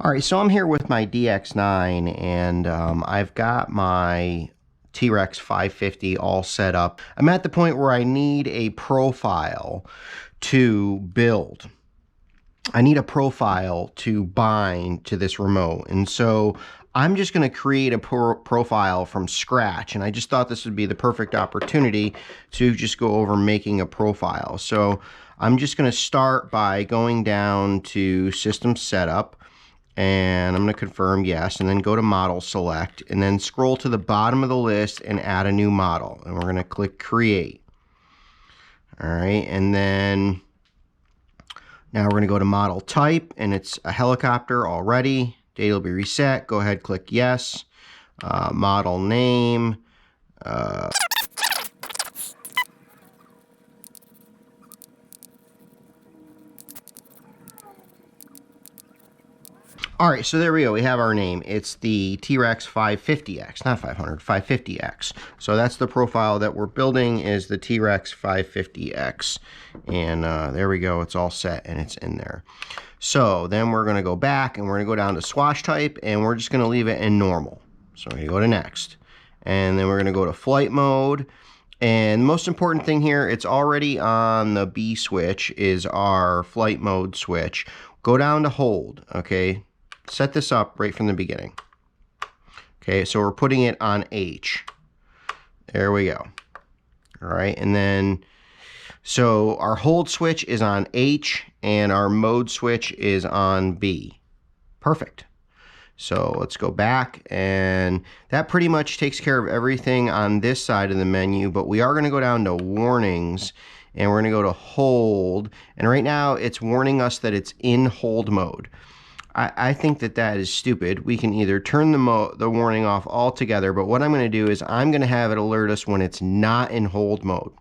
All right, so I'm here with my DX9 and I've got my T-Rex 550 all set up. I'm at the point where I need a profile to build. I need a profile to bind to this remote. And so I'm just going to create a profile from scratch. And I just thought this would be the perfect opportunity to just go over making a profile. So I'm just going to start by going down to System Setup. And I'm going to confirm yes, and then go to Model Select, and then scroll to the bottom of the list and add a new model. And we're going to click Create. All right, and then now we're going to go to Model Type, and it's a helicopter already. Data will be reset. Go ahead, click Yes. Model Name. All right, so there we go. We have our name. It's the T-Rex 550X, not 500, 550X. So that's the profile that we're building, is the T-Rex 550X. And there we go. It's all set and it's in there. So then we're going to go back and we're going to go down to swatch type and we're just going to leave it in normal. So we're going to go to next. And then we're going to go to flight mode. And the most important thing here, it's already on the B switch, is our flight mode switch. Go down to hold, okay? Set this up right from the beginning. Okay, so we're putting it on H. There we go. All right, and then, so our hold switch is on H and our mode switch is on B. Perfect. So let's go back, and that pretty much takes care of everything on this side of the menu, but we are going to go down to warnings and we're going to go to hold, and right now it's warning us that it's in hold mode. I think that that is stupid. We can either turn the warning off altogether, but what I'm going to do is I'm going to have it alert us when it's not in hold mode.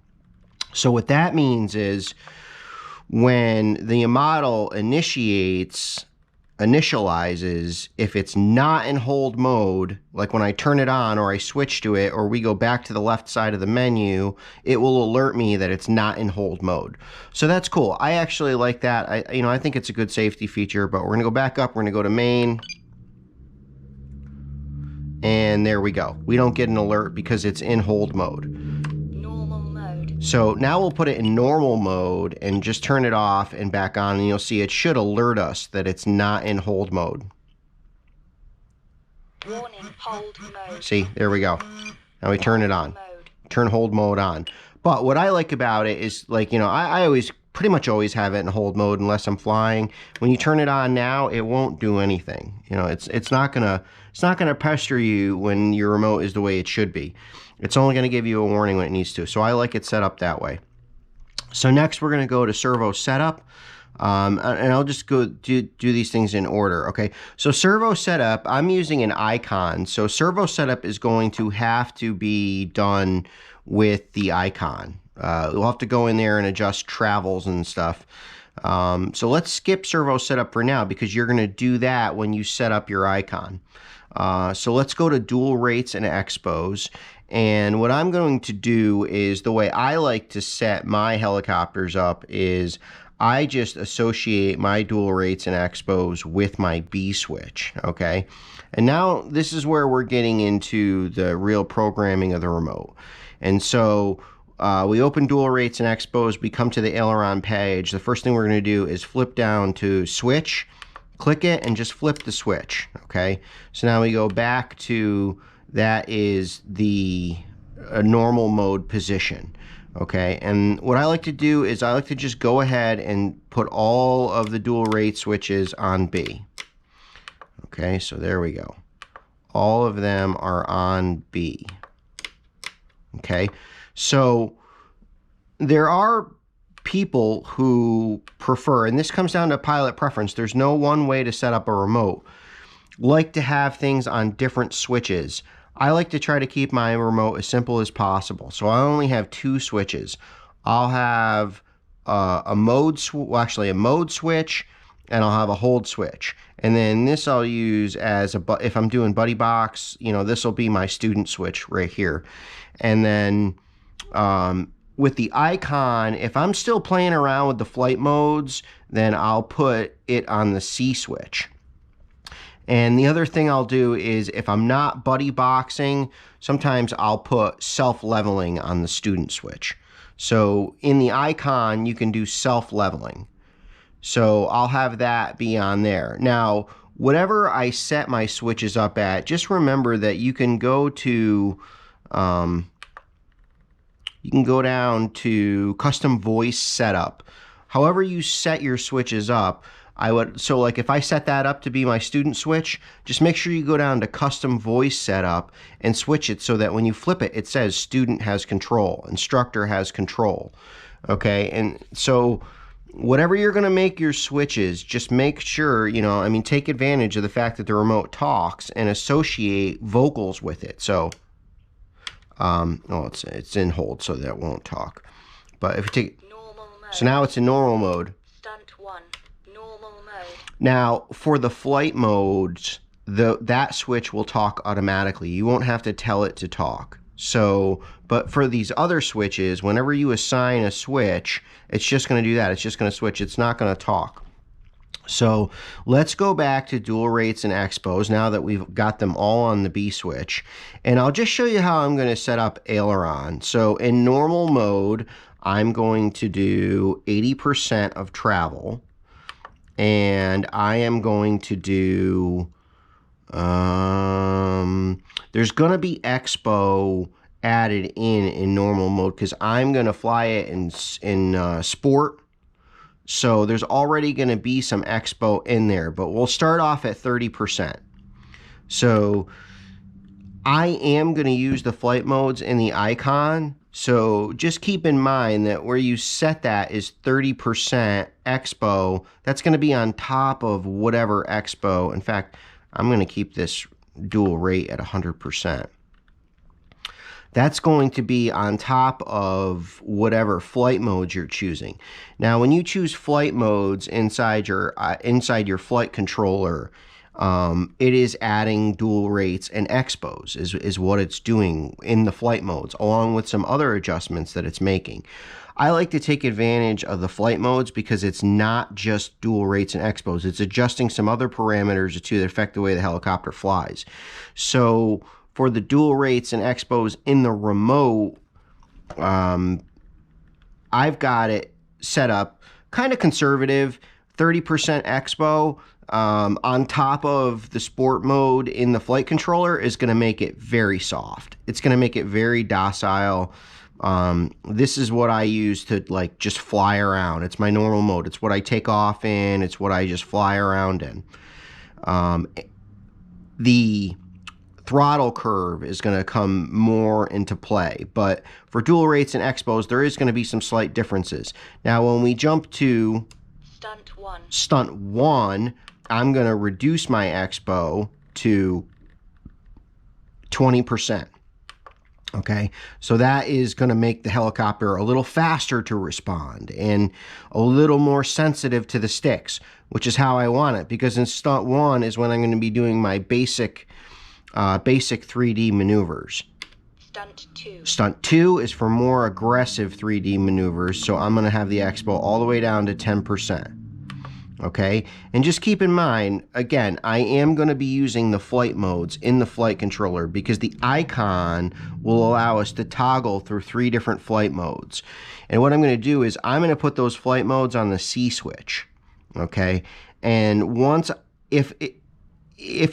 So what that means is when the model initializes, if it's not in hold mode, like when I turn it on or I switch to it or we go back to the left side of the menu, it will alert me that it's not in hold mode. So that's cool. I actually like that. I think it's a good safety feature, but we're going to go back up. We're going to go to main. And there we go. We don't get an alert because it's in hold mode. So now we'll put it in normal mode and just turn it off and back on, and you'll see it should alert us that it's not in hold mode. Warning, hold mode. See, there we go. Now we turn it on. Turn hold mode on. But what I like about it is, like, I always pretty much always have it in hold mode unless I'm flying. When you turn it on now, it won't do anything. It's not gonna pester you when your remote is the way it should be. It's only going to give you a warning when it needs to. So I like it set up that way. So next we're going to go to servo setup. And I'll just go do these things in order. Okay. So servo setup, I'm using an icon. So servo setup is going to have to be done with the icon. We'll have to go in there and adjust travels and stuff. So let's skip servo setup for now because you're going to do that when you set up your icon. So let's go to dual rates and expos. And what I'm going to do is, the way I like to set my helicopters up is I just associate my dual rates and expos with my B switch, okay? And now this is where we're getting into the real programming of the remote. And so we open dual rates and expos, we come to the aileron page. The first thing we're going to do is flip down to switch, click it, and just flip the switch, okay? So now we go back to, that is the normal mode position, okay? And what I like to do is I like to just go ahead and put all of the dual rate switches on B. Okay, so there we go. All of them are on B. Okay, so there are people who prefer, and this comes down to pilot preference, there's no one way to set up a remote, like to have things on different switches. I like to try to keep my remote as simple as possible. So I only have two switches. I'll have a mode switch, and I'll have a hold switch. And then this I'll use as if I'm doing buddy box, this will be my student switch right here. And then with the icon, if I'm still playing around with the flight modes, then I'll put it on the C switch. And the other thing I'll do is if I'm not buddy boxing, sometimes I'll put self-leveling on the student switch. So in the icon, you can do self-leveling. So I'll have that be on there. Now, whatever I set my switches up at, just remember that you can go to, you can go down to custom voice setup. However you set your switches up, so like if I set that up to be my student switch, just make sure you go down to custom voice setup and switch it so that when you flip it, it says student has control, instructor has control. Okay, and so whatever you're going to make your switches, just make sure, take advantage of the fact that the remote talks and associate vocals with it. So, it's in hold, so that won't talk. But if you take, normal mode. So now it's in normal mode. Stunt 1, normal mode. Now, for the flight modes, that switch will talk automatically. You won't have to tell it to talk. So, but for these other switches, whenever you assign a switch, it's just going to do that. It's just going to switch. It's not going to talk. So let's go back to dual rates and expos now that we've got them all on the B switch. And I'll just show you how I'm going to set up aileron. So in normal mode, I'm going to do 80% of travel. And I am going to do, there's going to be expo added in normal mode because I'm going to fly it in sport. So there's already going to be some expo in there, but we'll start off at 30%. So I am going to use the flight modes in the icon. So just keep in mind that where you set that is 30% expo. That's going to be on top of whatever expo. In fact, I'm going to keep this dual rate at 100%. That's going to be on top of whatever flight modes you're choosing. Now, when you choose flight modes inside your flight controller, it is adding dual rates and expos is what it's doing in the flight modes, along with some other adjustments that it's making. I like to take advantage of the flight modes because it's not just dual rates and expos. It's adjusting some other parameters too that affect the way the helicopter flies. So for the dual rates and expos in the remote, I've got it set up kind of conservative, 30% expo on top of the sport mode in the flight controller is going to make it very soft. It's going to make it very docile. This is what I use to just fly around. It's my normal mode. It's what I take off in. It's what I just fly around in. The throttle curve is going to come more into play, but for dual rates and expos, there is going to be some slight differences. Now, when we jump to stunt one, I'm going to reduce my expo to 20%. Okay, so that is going to make the helicopter a little faster to respond and a little more sensitive to the sticks, which is how I want it, because in stunt one is when I'm going to be doing my basic 3D maneuvers. Stunt 2 is for more aggressive 3D maneuvers, so I'm going to have the expo all the way down to 10%. Okay, and just keep in mind, again, I am going to be using the flight modes in the flight controller because the icon will allow us to toggle through 3 different flight modes. And what I'm going to do is I'm going to put those flight modes on the C switch. Okay, and once, if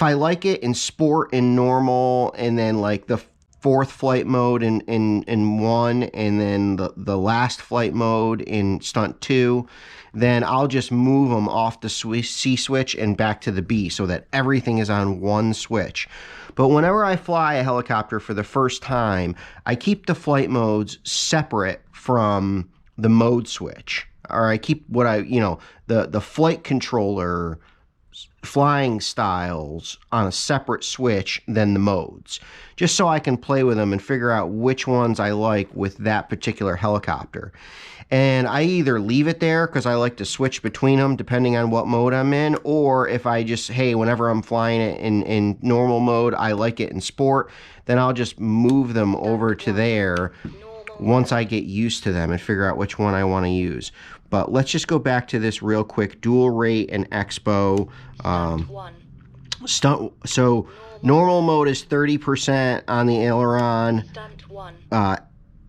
I like it in sport and normal, and then like the 4th flight mode in 1, and then the last flight mode in stunt 2, then I'll just move them off the C switch and back to the B so that everything is on one switch. But whenever I fly a helicopter for the first time, I keep the flight modes separate from the mode switch. Or I keep what the flight controller flying styles on a separate switch than the modes, just so I can play with them and figure out which ones I like with that particular helicopter. And I either leave it there because I like to switch between them depending on what mode I'm in, or if I just, hey, whenever I'm flying it in normal mode, I like it in sport, then I'll just move them over to there once I get used to them and figure out which one I want to use. But let's just go back to this real quick, dual rate and expo. So normal mode is 30% on the aileron. Stunt 1.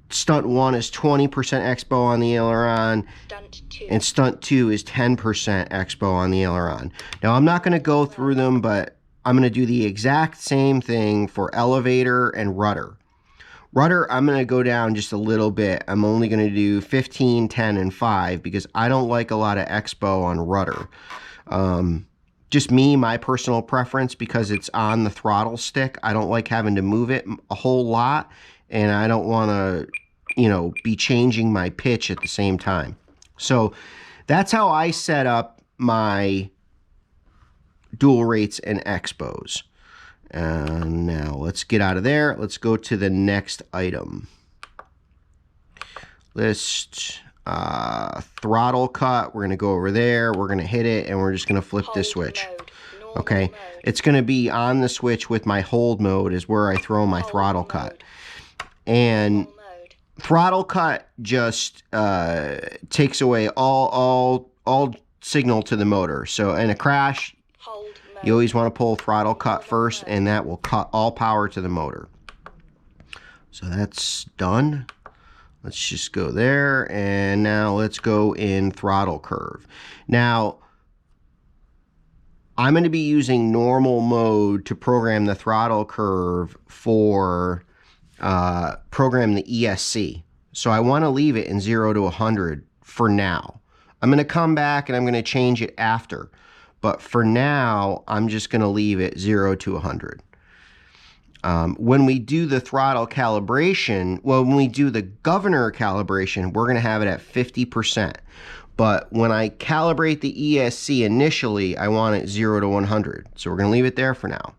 Stunt 1 is 20% expo on the aileron. Stunt 2. And stunt 2 is 10% expo on the aileron. Now, I'm not going to go through them, but I'm going to do the exact same thing for elevator and rudder. Rudder, I'm going to go down just a little bit. I'm only going to do 15, 10, and 5 because I don't like a lot of expo on rudder. Just me, my personal preference, because it's on the throttle stick. I don't like having to move it a whole lot, and I don't want to, you know, be changing my pitch at the same time. So that's how I set up my dual rates and expos. And now let's get out of there. Let's go to the next item. List throttle cut. We're going to go over there. We're going to hit it, and we're just going to flip this switch. Okay, it's going to be on the switch with my hold mode is where I throw my throttle cut. And throttle cut just takes away all signal to the motor. So in a crash, you always want to pull throttle cut first, and that will cut all power to the motor. So that's done. Let's just go there, and now let's go in throttle curve. Now, I'm going to be using normal mode to program the throttle curve for program the ESC. So I want to leave it in 0 to 100 for now. I'm going to come back and I'm going to change it after. But for now, I'm just going to leave it 0 to 100. When we do the throttle calibration, well, when we do the governor calibration, we're going to have it at 50%. But when I calibrate the ESC initially, I want it 0 to 100. So we're going to leave it there for now.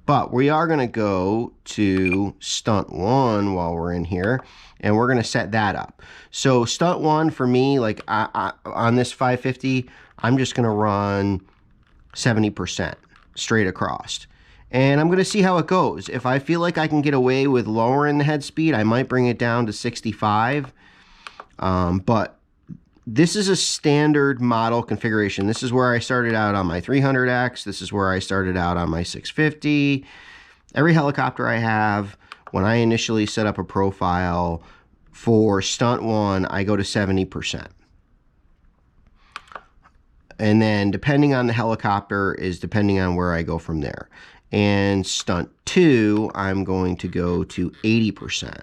But we are going to go to stunt 1 while we're in here, and we're going to set that up. So stunt 1 for me, like on this 550, I'm just going to run 70% straight across. And I'm going to see how it goes. If I feel like I can get away with lowering the head speed, I might bring it down to 65. But this is a standard model configuration. This is where I started out on my 300X. This is where I started out on my 650. Every helicopter I have, when I initially set up a profile for stunt 1, I go to 70%. And then depending on the helicopter is depending on where I go from there. And stunt 2, I'm going to go to 80%.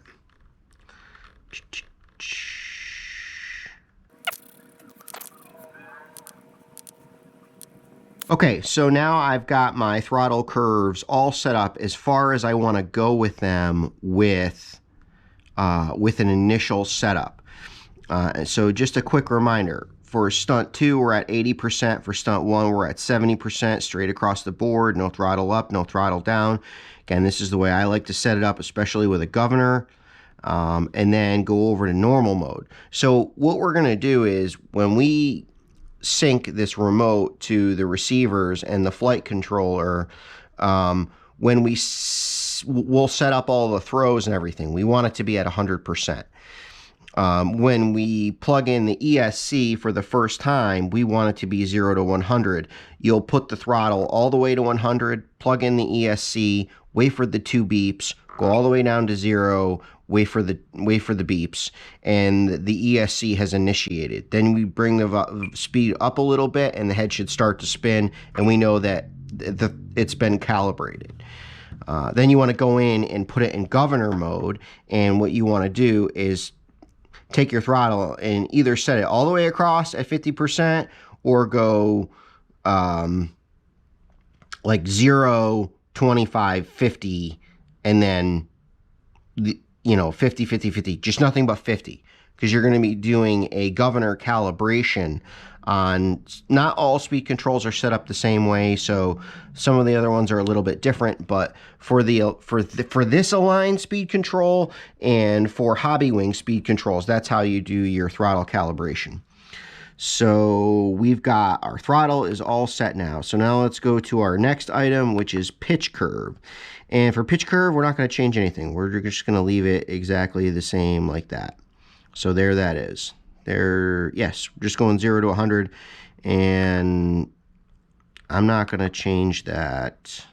Okay, so now I've got my throttle curves all set up as far as I want to go with them with an initial setup. So just a quick reminder, for stunt 2, we're at 80%. For stunt 1, we're at 70% straight across the board. No throttle up, no throttle down. Again, this is the way I like to set it up, especially with a governor. And then go over to normal mode. So what we're going to do is when we sync this remote to the receivers and the flight controller, when we'll set up all the throws and everything. We want it to be at 100%. When we plug in the ESC for the first time, we want it to be 0 to 100. You'll put the throttle all the way to 100, plug in the ESC, wait for the 2 beeps, go all the way down to 0, wait for the beeps, and the ESC has initiated. Then we bring the speed up a little bit, and the head should start to spin, and we know that it's been calibrated. Then you want to go in and put it in governor mode, and what you want to do is take your throttle and either set it all the way across at 50% or go like 0, 25, 50, and then 50, 50, 50, just nothing but 50, because you're going to be doing a governor calibration on, not all speed controls are set up the same way, so some of the other ones are a little bit different, but for this aligned speed control and for hobby wing speed controls, that's how you do your throttle calibration. So we've got our throttle is all set now. So now let's go to our next item, which is pitch curve. And for pitch curve, we're not going to change anything. We're just going to leave it exactly the same like that. So there that is. There, yes, just going 0 to 100. And I'm not going to change that.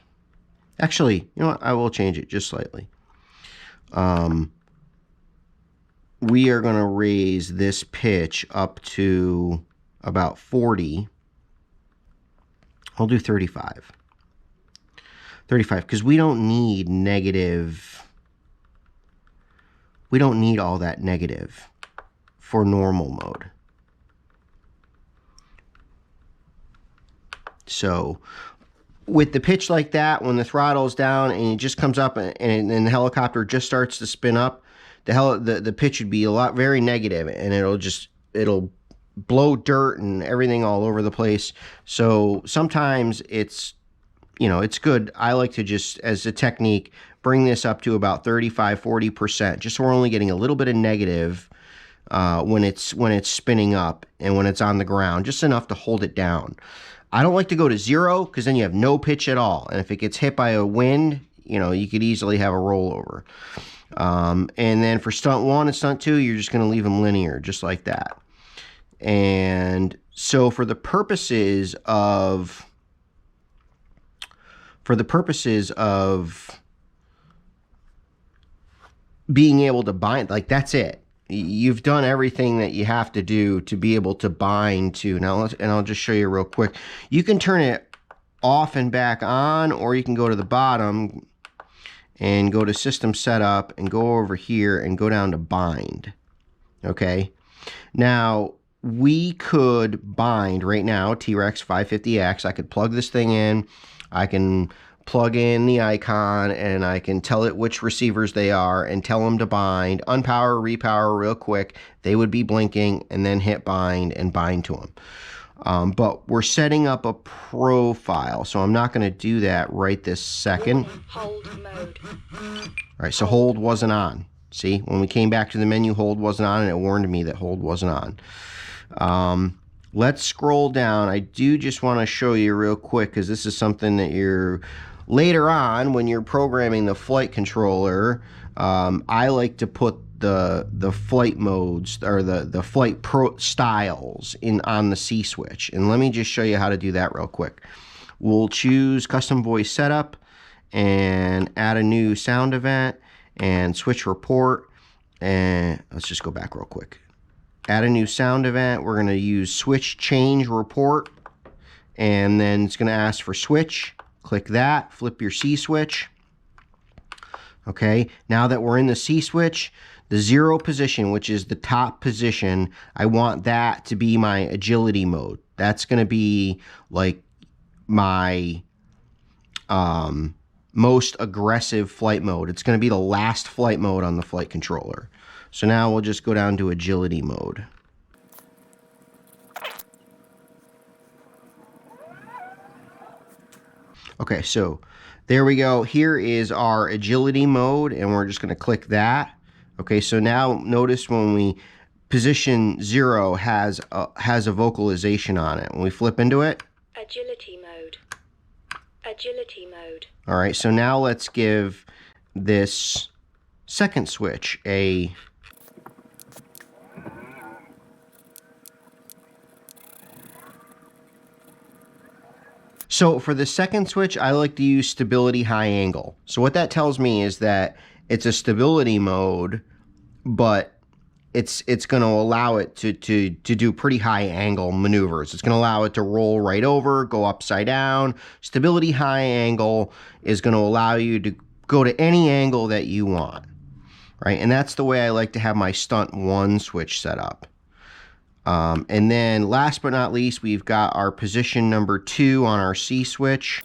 Actually, you know what? I will change it just slightly. We are going to raise this pitch up to about 40. I'll do 35. 35, because we don't need negative. We don't need all that negative for normal mode. So with the pitch like that, when the throttle's down and it just comes up and the helicopter just starts to spin up, the pitch would be very negative, and it'll blow dirt and everything all over the place. So sometimes it's, you know, it's good. I like to just, as a technique, bring this up to about 35-40%, just so we're only getting a little bit of negative when it's spinning up and when it's on the ground, just enough to hold it down. I don't like to go to 0, because then you have no pitch at all. And if it gets hit by a wind, you know, you could easily have a rollover. And then for stunt 1 and stunt 2, you're just going to leave them linear, just like that. And so for the purposes of being able to bind, like, that's it. You've done everything that you have to do to be able to bind to. Now, and I'll just show you real quick. You can turn it off and back on, or you can go to the bottom and go to System Setup and go over here and go down to Bind. Okay. Now, we could bind right now, T-Rex 550X. I could plug this thing in. I can plug in the icon, and I can tell it which receivers they are and tell them to bind, unpower, repower real quick. They would be blinking, and then hit bind and bind to them. But we're setting up a profile, so I'm not going to do that right this second. Hold mode. All right, so hold wasn't on. See, when we came back to the menu, hold wasn't on, and it warned me that hold wasn't on. Let's scroll down. I do just want to show you real quick, because this is something that you're later on when you're programming the flight controller. I like to put the flight modes, or the flight styles on the C switch. And let me just show you how to do that real quick. We'll choose custom voice setup and add a new sound event and switch report. And let's just go back real quick. Add a new sound event. We're going to use switch change report, and then it's going to ask for switch. Click that, flip your C switch. Okay, now that we're in the C switch, the 0 position, which is the top position, I want that to be my agility mode. That's going to be like my most aggressive flight mode. It's going to be the last flight mode on the flight controller. So now we'll just go down to agility mode. Okay, so there we go. Here is our agility mode, and we're just going to click that. Okay, so now notice when we position 0 has a vocalization on it. When we flip into it, Agility mode. Agility mode. All right, so now let's give this second switch a... So for the second switch, I like to use stability high angle. So what that tells me is that it's a stability mode, but it's going to allow it to do pretty high angle maneuvers. It's going to allow it to roll right over, go upside down. Stability high angle is going to allow you to go to any angle that you want, right? And that's the way I like to have my stunt 1 switch set up. And then last but not least, we've got our position number 2 on our C switch.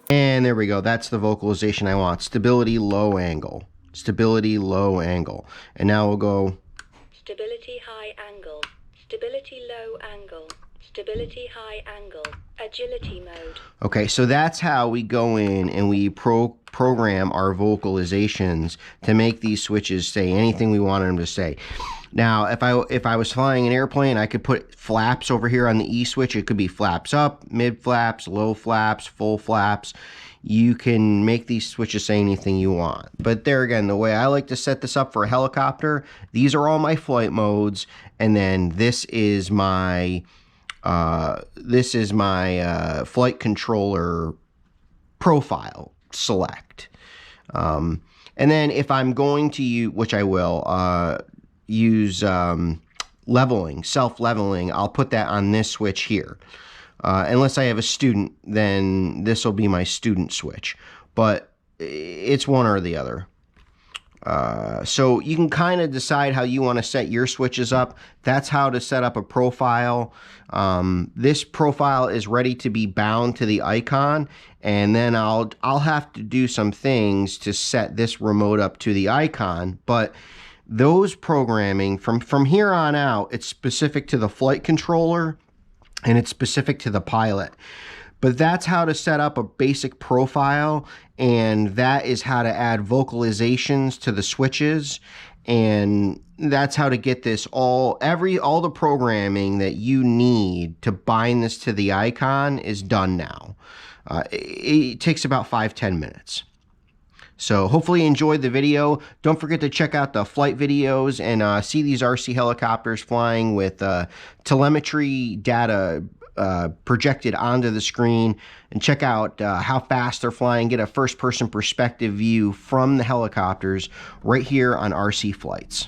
And there we go. That's the vocalization I want. Stability low angle. Stability low angle. And now we'll go Stability high angle. Stability low angle. Stability high angle. Agility mode. Okay, so that's how we go in and we program our vocalizations to make these switches say anything we want them to say. Now, if I was flying an airplane, I could put flaps over here on the E switch. It could be flaps up, mid flaps, low flaps, full flaps. You can make these switches say anything you want. But there again, the way I like to set this up for a helicopter, these are all my flight modes, and then this is my This is my flight controller profile select. And then if I'm going to use, which I will, use leveling, self-leveling, I'll put that on this switch here. Unless I have a student, then this will be my student switch. But it's one or the other. So you can kind of decide how you want to set your switches up. That's how to set up a profile. This profile is ready to be bound to the icon, and then I'll have to do some things to set this remote up to the icon. But those programming from here on out, it's specific to the flight controller and it's specific to the pilot. But that's how to set up a basic profile, and that is how to add vocalizations to the switches, and that's how to get this all the programming that you need to bind this to the icon is done now. It takes about 5-10 minutes. So hopefully you enjoyed the video. Don't forget to check out the flight videos and see these RC helicopters flying with telemetry data projected onto the screen, and check out how fast they're flying. Get a first-person perspective view from the helicopters right here on RC Flights.